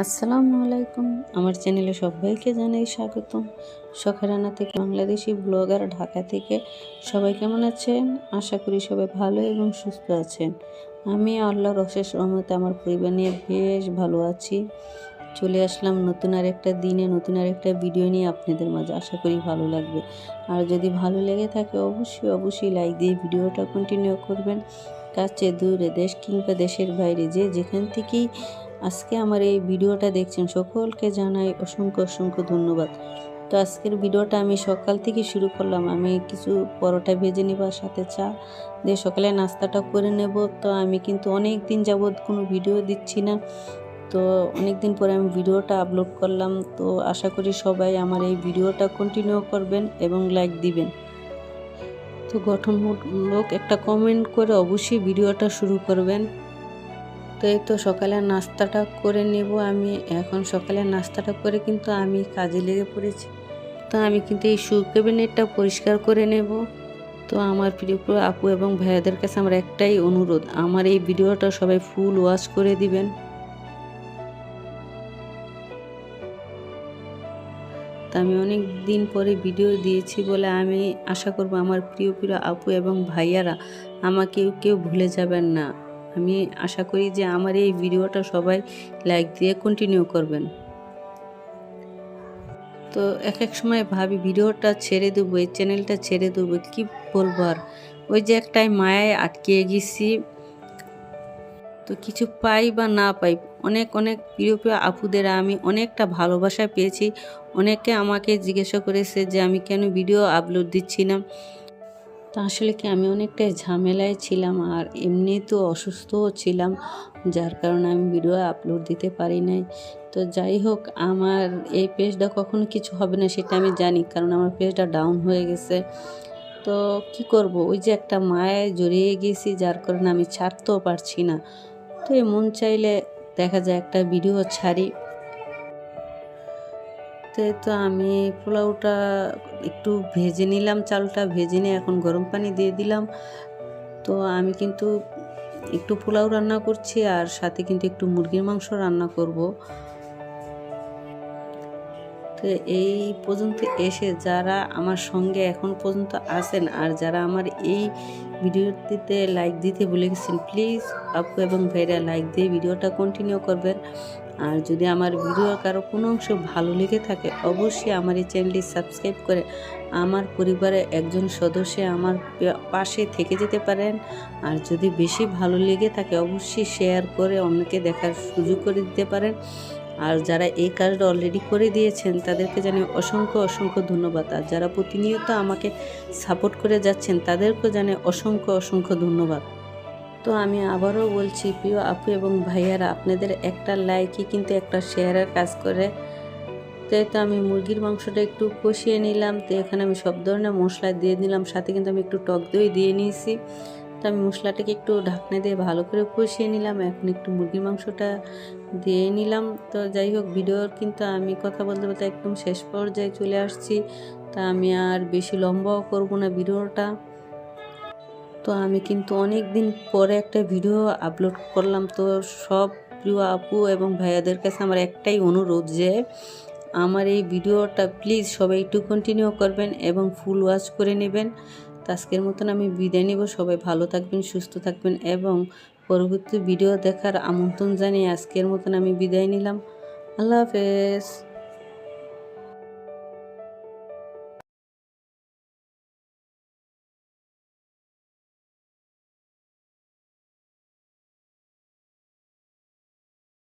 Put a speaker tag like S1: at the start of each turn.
S1: আসসালামু আলাইকুম। আমার চ্যানেলে সবাইকে জানাই স্বাগতম। শখের রান্না থেকে বাংলাদেশি ব্লগার ঢাকা থেকে। সবাই কেমন আছেন? আশা করি সবাই ভালো এবং সুস্থ আছেন। আমি আল্লাহর অশেষ রহমতে আমার পরিবার নিয়ে বেশ ভালো আছি। চলে আসলাম নতুন আরেকটা দিনে নতুন আরেকটা ভিডিও নিয়ে আপনাদের মাঝে। আশা করি ভালো লাগবে। আর যদি ভালো লেগে থাকে অবশ্যই লাইক দিয়ে ভিডিওটা কন্টিনিউ করবেন। কাছে দূরে দেশ কিংবা দেশের বাইরে যেখান থেকেই আজকে আমার এই ভিডিওটা দেখছেন সকলকে জানাই অসংখ্য ধন্যবাদ। তো আজকের ভিডিওটা আমি সকাল থেকে শুরু করলাম। আমি কিছু পরোটা ভেজে নেব আর সাথে চা দিয়ে সকালে নাস্তাটা করে নেব। তো আমি কিন্তু অনেক দিন যাবৎ কোনো ভিডিও দিচ্ছি না, তো অনেক দিন পরে আমি ভিডিওটা আপলোড করলাম। তো আশা করি সবাই আমার এই ভিডিওটা কন্টিনিউ করবেন এবং লাইক দিবেন। তো গঠনমূলক একটা কমেন্ট করে অবশ্যই ভিডিওটা শুরু করবেন। তো এই তো সকালের নাস্তাটা করে নেব আমি। এখন সকালের নাস্তাটা করে কিন্তু আমি কাজে লেগে পড়েছি। তো আমি কিন্তু এই শু ক্যাবিনেটটা পরিষ্কার করে নেব। তো আমার প্রিয় আপু এবং ভাইয়াদের কাছে আমার একটাই অনুরোধ, আমার এই ভিডিওটা সবাই ফুল ওয়াচ করে দিবেন। তো আমি অনেক দিন পরে ভিডিও দিয়েছি বলে আমি আশা করব আমার প্রিয় আপু এবং ভাইয়ারা আমাকে কেউ ভুলে যাবেন না। আমি আশা করি যে আমার এই ভিডিওটা সবাই লাইক দিয়ে কন্টিনিউ করবেন। তো এক সময় ভাবি ভিডিওটা ছেড়ে দেবো, এই চ্যানেলটা ছেড়ে দেবো, কি বলবো আর। ওই যে একটাই মায়ায় আটকে গেছি। তো কিছু পাই বা না পাই, অনেক প্রিয় আপুদের আমি অনেকটা ভালোবাসা পেয়েছি। অনেকে আমাকে জিজ্ঞাসা করেছে যে আমি কেন ভিডিও আপলোড দিচ্ছি না। তো আসলে কি আমি অনেকটাই ঝামেলায় ছিলাম, আর এমনি তো অসুস্থও ছিলাম, যার কারণে আমি ভিডিও আপলোড দিতে পারি নাই। তো যাই হোক, আমার এই পেজটা কখনো কিছু হবে না সেটা আমি জানি, কারণ আমার পেজটা ডাউন হয়ে গেছে। তো কি করব, ওই যে একটা মায়ায় জড়িয়ে গেছি, যার কারণে আমি ছাড়তেও পারছি না। তো মন চাইলে দেখা যায় একটা ভিডিও ছাড়ি। তো আমি পোলাওটা একটু ভেজে নিলাম, চালটা ভেজে নিয়ে এখন গরম পানি দিয়ে দিলাম। তো আমি কিন্তু একটু পোলাও রান্না করছি আর সাথে কিন্তু একটু মুরগির মাংস রান্না করব। তো এই পর্যন্ত এসে যারা আমার সঙ্গে এখন পর্যন্ত আছেন আর যারা আমার এই ভিডিওটিতে লাইক দিতে ভুলে গেছেন, প্লিজ আপু এবং ভাইরা লাইক দিয়ে ভিডিওটা কন্টিনিউ করবেন। আর যদি আমার ভিডিওর কারো কোনো অংশ ভালো লেগে থাকে অবশ্যই আমার এই চ্যানেলটি সাবস্ক্রাইব করে আমার পরিবারের একজন সদস্য আমার পাশে থেকে যেতে পারেন। আর যদি বেশি ভালো লেগে থাকে অবশ্যই শেয়ার করে অন্যকে দেখার সুযোগ করে দিতে পারেন। আর যারা এই কাজটা অলরেডি করে দিয়েছেন তাদেরকে জানাই অসংখ্য ধন্যবাদ। আর যারা প্রতিনিয়ত আমাকে সাপোর্ট করে যাচ্ছেন তাদেরকেও জানাই অসংখ্য ধন্যবাদ। তো আমি আবারও বলছি, প্রিয় আপু এবং ভাইয়ারা, আপনাদের একটা লাইকই কিন্তু একটা শেয়ারের কাজ করে। তো আমি মুরগির মাংসটা একটু কষিয়ে নিলাম। তো এখানে আমি সব ধরনের মশলা দিয়ে দিলাম, সাথে কিন্তু আমি একটু টক দই দিয়ে নিয়েছি। তো আমি মশলাটাকে একটু ঢাকনা দিয়ে ভালো করে কষিয়ে নিলাম। এখন একটু মুরগির মাংসটা দিয়ে নিলাম। তো যাই হোক, ভিডিওর কিন্তু আমি কথা বলতে একদম শেষ পর্যায়ে চলে আসছি। তা আমি আর বেশি লম্বাও করব না ভিডিওটা। তো আমি কিন্তু অনেক দিন পরে একটা ভিডিও আপলোড করলাম। তো সব প্রিয় আপু এবং ভাইয়াদের কাছে আমার একটাই অনুরোধ যে আমার এই ভিডিওটা প্লিজ সবাই একটু কন্টিনিউ করবেন এবং ফুল ওয়াচ করে নেবেন। তো আজকের মতন আমি বিদায় নেব। সবাই ভালো থাকবেন, সুস্থ থাকবেন এবং পরবর্তী ভিডিও দেখার আমন্ত্রণ জানিয়ে আজকের মতন আমি বিদায় নিলাম। আল্লাহ হাফেজ।